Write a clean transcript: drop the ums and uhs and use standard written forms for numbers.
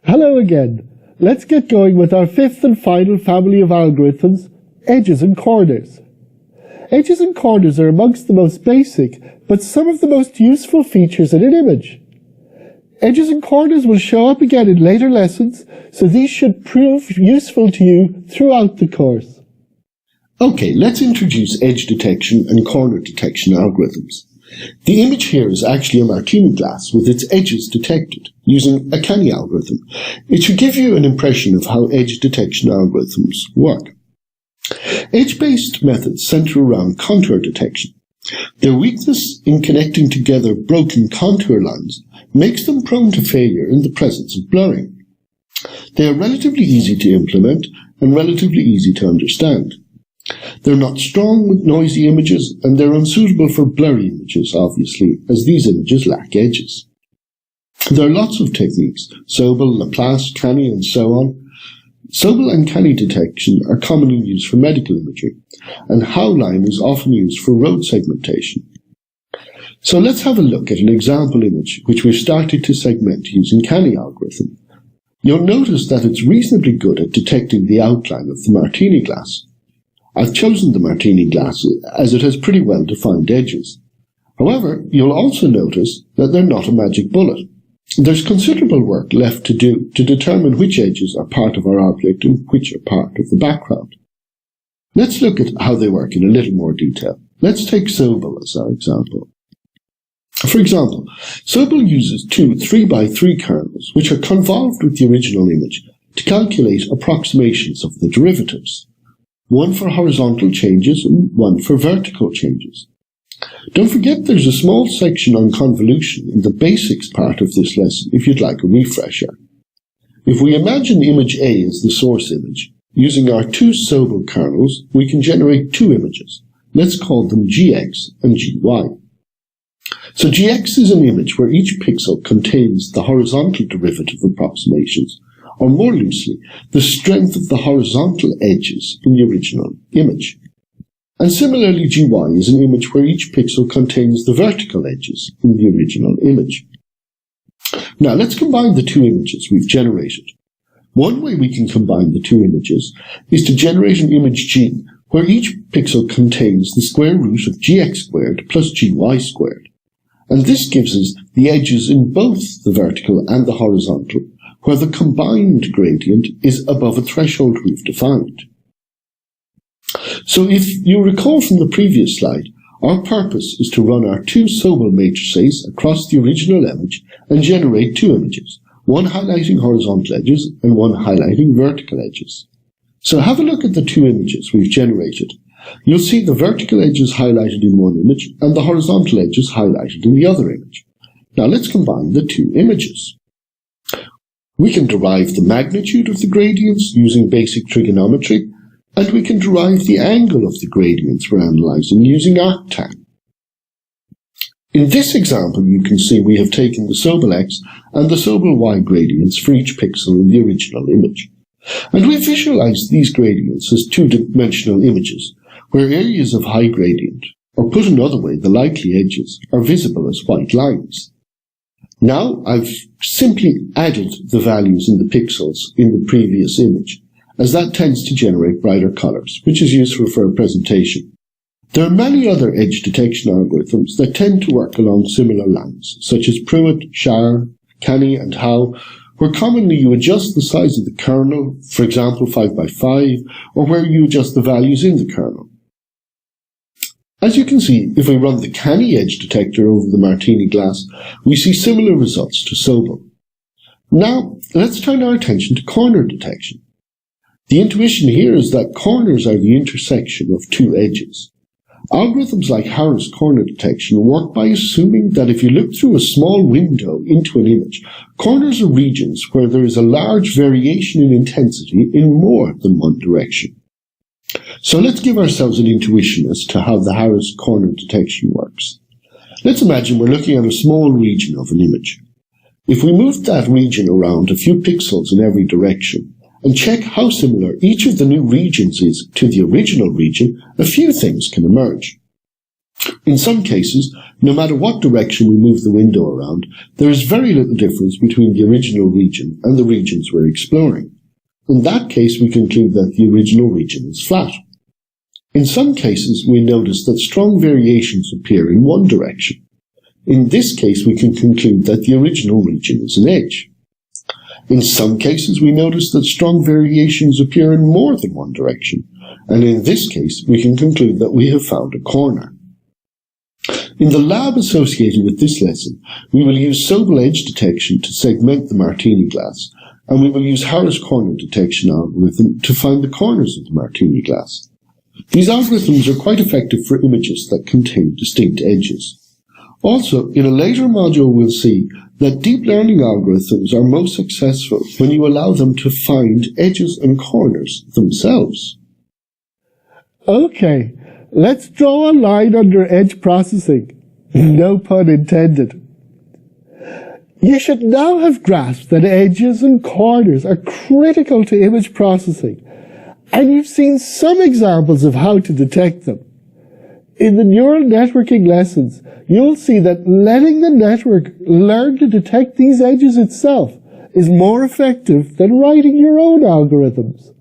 Hello again. Let's get going with our fifth and final family of algorithms, edges and corners. Edges and corners are amongst the most basic, but some of the most useful features in an image. Edges and corners will show up again in later lessons, so these should prove useful to you throughout the course. Okay, let's introduce edge detection and corner detection algorithms. The image here is actually a martini glass with its edges detected using a Canny algorithm. It should give you an impression of how edge detection algorithms work. Edge-based methods center around contour detection. Their weakness in connecting together broken contour lines makes them prone to failure in the presence of blurring. They are relatively easy to implement and relatively easy to understand. They're not strong with noisy images, and they're unsuitable for blurry images, obviously, as these images lack edges. There are lots of techniques, Sobel, Laplace, Canny, and so on. Sobel and Canny detection are commonly used for medical imagery, and Howline is often used for road segmentation. So let's have a look at an example image which we've started to segment using Canny algorithm. You'll notice that it's reasonably good at detecting the outline of the martini glass. I've chosen the martini glass as it has pretty well defined edges. However, you'll also notice that they're not a magic bullet. There's considerable work left to do to determine which edges are part of our object and which are part of the background. Let's look at how they work in a little more detail. Let's take Sobel as our example. For example, Sobel uses two 3x3 kernels which are convolved with the original image to calculate approximations of the derivatives. One for horizontal changes and one for vertical changes. Don't forget there's a small section on convolution in the basics part of this lesson if you'd like a refresher. If we imagine image A as the source image, using our two Sobel kernels, we can generate two images. Let's call them GX and GY. So GX is an image where each pixel contains the horizontal derivative approximations, or more loosely, the strength of the horizontal edges in the original image. And similarly, GY is an image where each pixel contains the vertical edges in the original image. Now let's combine the two images we've generated. One way we can combine the two images is to generate an image G, where each pixel contains the square root of GX squared plus GY squared. And this gives us the edges in both the vertical and the horizontal, where the combined gradient is above a threshold we've defined. So if you recall from the previous slide, our purpose is to run our two Sobel matrices across the original image and generate two images, one highlighting horizontal edges and one highlighting vertical edges. So have a look at the two images we've generated. You'll see the vertical edges highlighted in one image and the horizontal edges highlighted in the other image. Now let's combine the two images. We can derive the magnitude of the gradients using basic trigonometry, and we can derive the angle of the gradients we're analyzing using arctan. In this example, you can see we have taken the Sobel X and the Sobel Y gradients for each pixel in the original image. And we visualize these gradients as two-dimensional images, where areas of high gradient, or put another way, the likely edges, are visible as white lines. Now I've simply added the values in the pixels in the previous image, as that tends to generate brighter colors, which is useful for a presentation. There are many other edge detection algorithms that tend to work along similar lines, such as Pruitt, Shar, Canny, and Howe, where commonly you adjust the size of the kernel, for example 5x5, or where you adjust the values in the kernel. As you can see, if we run the Canny edge detector over the martini glass, we see similar results to Sobel. Now, let's turn our attention to corner detection. The intuition here is that corners are the intersection of two edges. Algorithms like Harris corner detection work by assuming that if you look through a small window into an image, corners are regions where there is a large variation in intensity in more than one direction. So let's give ourselves an intuition as to how the Harris corner detection works. Let's imagine we're looking at a small region of an image. If we move that region around a few pixels in every direction, and check how similar each of the new regions is to the original region, a few things can emerge. In some cases, no matter what direction we move the window around, there is very little difference between the original region and the regions we're exploring. In that case, we conclude that the original region is flat. In some cases, we notice that strong variations appear in one direction. In this case, we can conclude that the original region is an edge. In some cases, we notice that strong variations appear in more than one direction, and in this case, we can conclude that we have found a corner. In the lab associated with this lesson, we will use Sobel edge detection to segment the Martini glass, and we will use Harris corner detection algorithm to find the corners of the Martini glass. These algorithms are quite effective for images that contain distinct edges. Also, in a later module we'll see that deep learning algorithms are most successful when you allow them to find edges and corners themselves. Okay, let's draw a line under edge processing. No pun intended. You should now have grasped that edges and corners are critical to image processing, and you've seen some examples of how to detect them. In the neural networking lessons, you'll see that letting the network learn to detect these edges itself is more effective than writing your own algorithms.